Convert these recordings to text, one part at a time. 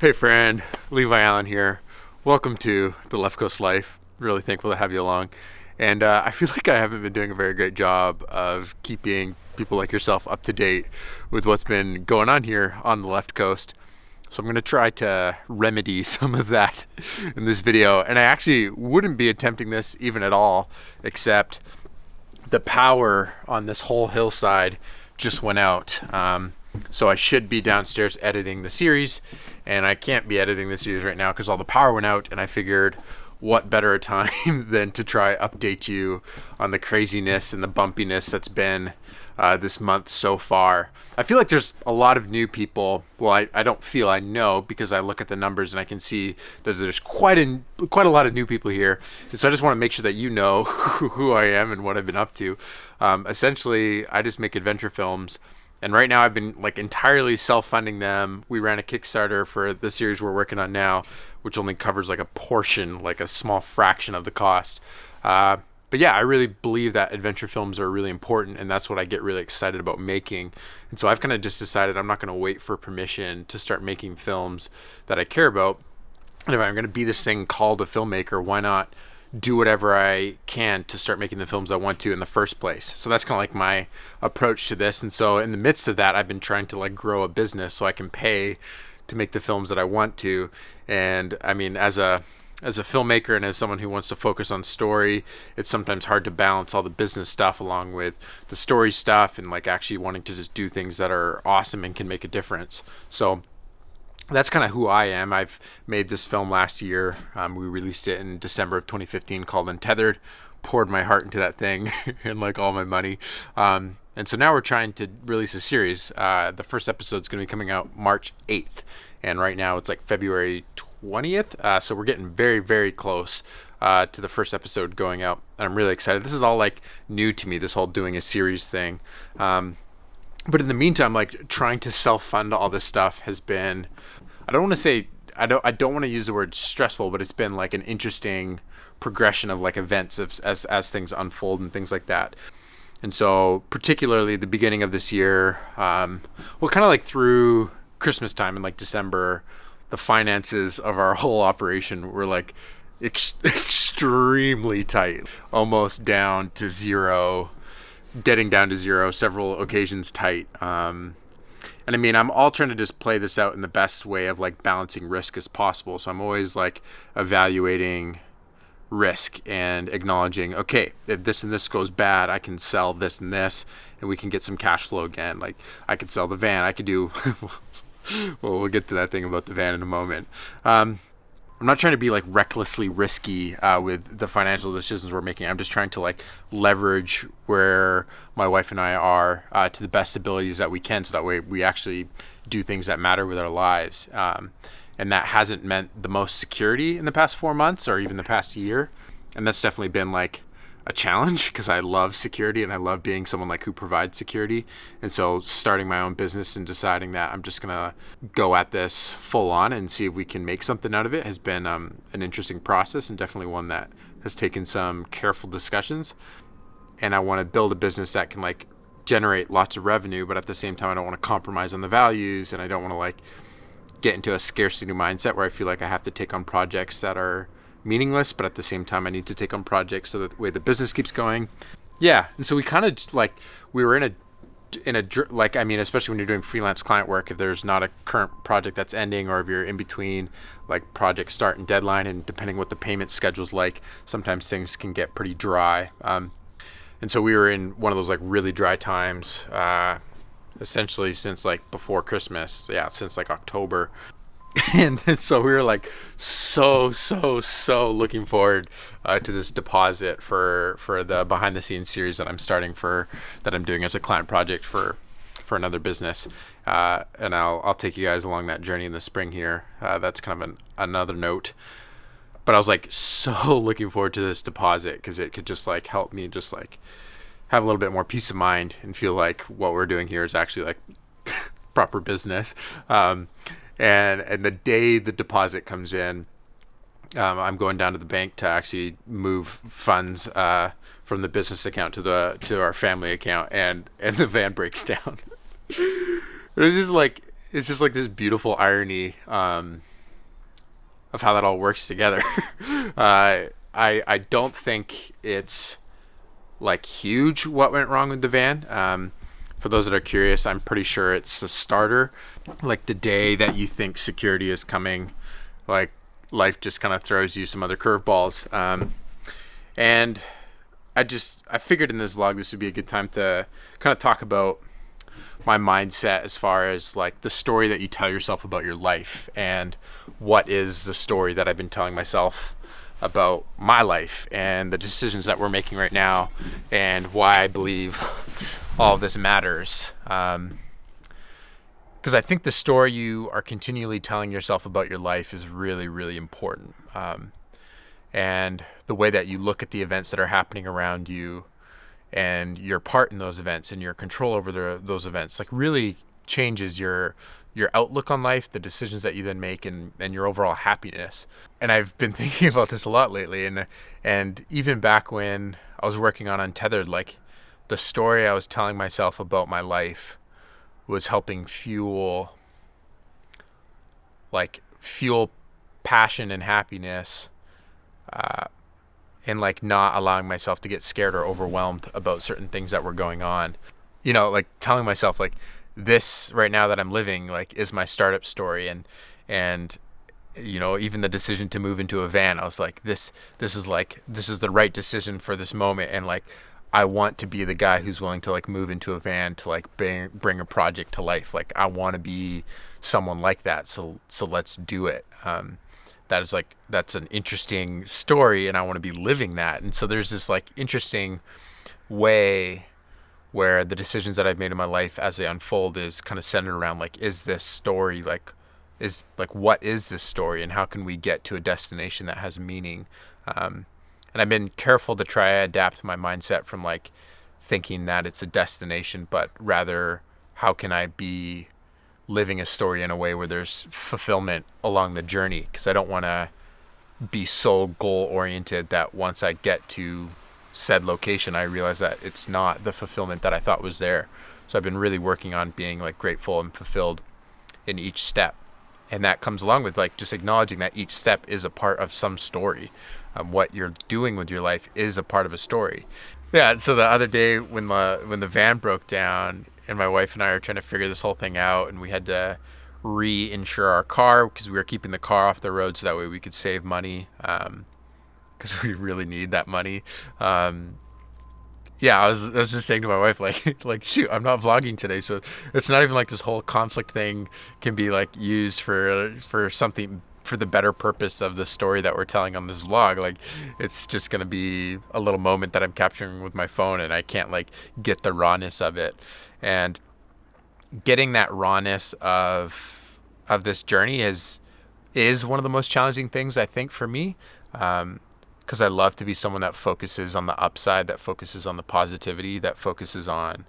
Hey friend, Levi Allen here. Welcome to the Left Coast Life. Really thankful to have you along. And I feel like I haven't been doing a very great job of keeping people like yourself up to date with what's been going on here on the left coast. So I'm going to try to remedy some of that in this video. And I actually wouldn't be attempting this even at all, except the power on this whole hillside just went out. So I should be downstairs editing the series, and I can't be editing the series right now because all the power went out, and I figured what better a time than to try update you on the craziness and the bumpiness that's been this month so far. I feel like there's a lot of new people. Well, I don't feel, I know, because I look at the numbers and I can see that there's quite a lot of new people here. And so I just want to make sure that you know who I am and what I've been up to. Essentially, I just make adventure films. And right now I've been like entirely self-funding them. We ran a Kickstarter for the series we're working on now, which only covers like a portion, like a small fraction of the cost. But yeah, I really believe that adventure films are really important, and that's what I get really excited about making. And so I've kind of just decided I'm not going to wait for permission to start making films that I care about. And if I'm going to be this thing called a filmmaker, why not do whatever I can to start making the films I want to in the first place? So that's kind of like my approach to this. And so in the midst of that, I've been trying to like grow a business so I can pay to make the films that I want to. And I mean, as a filmmaker and as someone who wants to focus on story, it's sometimes hard to balance all the business stuff along with the story stuff and like actually wanting to just do things that are awesome and can make a difference. So that's kind of who I am. I've made this film last year. We released it in December of 2015 called Untethered. Poured my heart into that thing and like all my money. And so now we're trying to release a series. The first episode is going to be coming out March 8th. And right now it's like February 20th. So we're getting very, very close to the first episode going out. And I'm really excited. This is all like new to me, this whole doing a series thing. But in the meantime, like trying to self-fund all this stuff has been, I don't want to say, I don't want to use the word stressful, but it's been like an interesting progression of like events as things unfold and things like that. And so particularly the beginning of this year, well, kind of like through Christmas time in like December, the finances of our whole operation were like extremely tight, almost down to zero, getting down to zero, several occasions tight. And I mean, I'm all trying to just play this out in the best way of like balancing risk as possible. So I'm always like evaluating risk and acknowledging, okay, if this and this goes bad, I can sell this and this and we can get some cash flow again. Like I could sell the van, I could do, well, we'll get to that thing about the van in a moment. I'm not trying to be like recklessly risky with the financial decisions we're making. I'm just trying to like leverage where my wife and I are to the best abilities that we can, so that way we actually do things that matter with our lives. And that hasn't meant the most security in the past 4 months or even the past year. And that's definitely been like a challenge because I love security and I love being someone like who provides security. And so starting my own business and deciding that I'm just gonna go at this full on and see if we can make something out of it has been an interesting process, and definitely one that has taken some careful discussions. And I want to build a business that can like generate lots of revenue, but at the same time I don't want to compromise on the values, and I don't want to like get into a scarcity mindset where I feel like I have to take on projects that are meaningless, but at the same time I need to take on projects so that the way the business keeps going. Yeah. And so we kind of like, we were in a like, I mean, especially when you're doing freelance client work, if there's not a current project that's ending, or if you're in between like project start and deadline, and depending what the payment schedule's like, sometimes things can get pretty dry. And so we were in one of those like really dry times, essentially since like before Christmas. Yeah. Since like October. And so we were like so looking forward to this deposit for the behind the scenes series that I'm doing as a client project for another business, and I'll take you guys along that journey in the spring here. That's kind of another note, but I was like so looking forward to this deposit because it could just like help me just like have a little bit more peace of mind and feel like what we're doing here is actually like proper business. And the day the deposit comes in, I'm going down to the bank to actually move funds from the business account to our family account, and the van breaks down. It's just like this beautiful irony how that all works together. I don't think it's like huge what went wrong with the van. For those that are curious, I'm pretty sure it's the starter. Like the day that you think security is coming, like life just kind of throws you some other curveballs. And I figured in this vlog this would be a good time to kind of talk about my mindset as far as like the story that you tell yourself about your life, and what is the story that I've been telling myself about my life and the decisions that we're making right now, and why I believe all of this matters. Because I think the story you are continually telling yourself about your life is really, really important. And the way that you look at the events that are happening around you and your part in those events and your control over those events, like, really changes your outlook on life, the decisions that you then make, and your overall happiness. And I've been thinking about this a lot lately, and even back when I was working on Untethered, like, the story I was telling myself about my life was helping fuel passion and happiness, and like not allowing myself to get scared or overwhelmed about certain things that were going on. You know, like telling myself like, this right now that I'm living like is my startup story, and you know, even the decision to move into a van, I was like, this is the right decision for this moment, and like I want to be the guy who's willing to like move into a van to like bring a project to life. Like I want to be someone like that, so let's do it. That's an interesting story, and I want to be living that. And so there's this like interesting way where the decisions that I've made in my life as they unfold is kind of centered around like, is this story what is this story, and how can we get to a destination that has meaning? And I've been careful to try to adapt my mindset from like thinking that it's a destination, but rather how can I be living a story in a way where there's fulfillment along the journey, because I don't want to be so goal oriented that once I get to said location I realize that it's not the fulfillment that I thought was there. So I've been really working on being like grateful and fulfilled in each step, and that comes along with like just acknowledging that each step is a part of some story. What you're doing with your life is a part of a story. Yeah, so the other day when the van broke down and my wife and I are trying to figure this whole thing out, and we had to reinsure our car because we were keeping the car off the road so that way we could save money, because we really need that money. Yeah, I was just saying to my wife, like shoot, I'm not vlogging today, so it's not even like this whole conflict thing can be like used for something, for the better purpose of the story that we're telling on this vlog. Like, it's just gonna be a little moment that I'm capturing with my phone, and I can't like get the rawness of it. And getting that rawness of this journey is one of the most challenging things, I think, for me. Because I love to be someone that focuses on the upside, that focuses on the positivity, that focuses on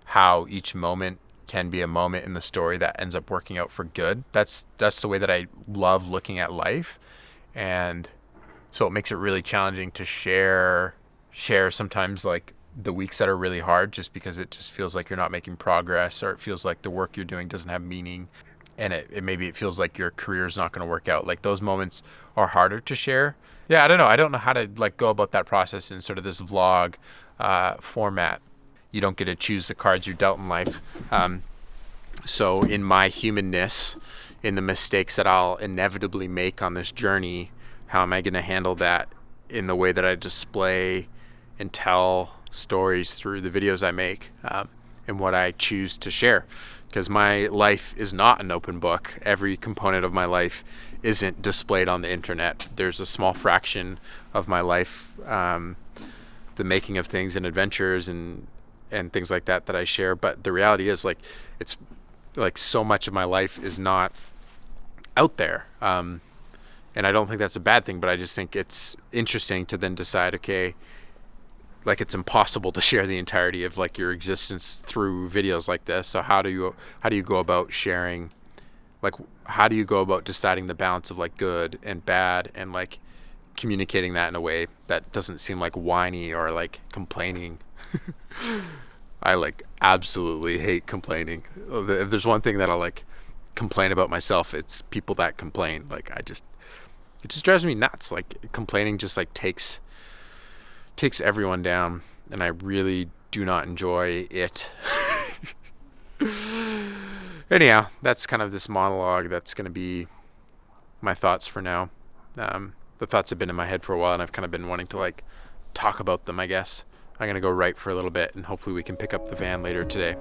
how each moment can be a moment in the story that ends up working out for good. That's the way that I love looking at life. And so it makes it really challenging to share sometimes like the weeks that are really hard, just because it just feels like you're not making progress, or it feels like the work you're doing doesn't have meaning, and it feels like your career is not going to work out. Like, those moments are harder to share. Yeah, I don't know how to like go about that process in sort of this vlog format. You don't get to choose the cards you're dealt in life. So in my humanness, in the mistakes that I'll inevitably make on this journey, how am I going to handle that in the way that I display and tell stories through the videos I make, and what I choose to share? Because my life is not an open book. Every component of my life isn't displayed on the internet. There's a small fraction of my life, the making of things and adventures and things like that I share. But the reality is, like, it's like so much of my life is not out there. And I don't think that's a bad thing, but I just think it's interesting to then decide, okay, like, it's impossible to share the entirety of like your existence through videos like this. So how do you go about sharing? Like, how do you go about deciding the balance of like good and bad, and like communicating that in a way that doesn't seem like whiny or like complaining? I like absolutely hate complaining. If there's one thing that I like complain about myself. It's people that complain. Like it just drives me nuts. Like complaining just like takes everyone down, and I really do not enjoy it. Anyhow, that's kind of this monologue. That's going to be my thoughts for now. The thoughts have been in my head for a while, and I've kind of been wanting to like talk about them, I guess. I'm going to go write for a little bit, and hopefully we can pick up the van later today.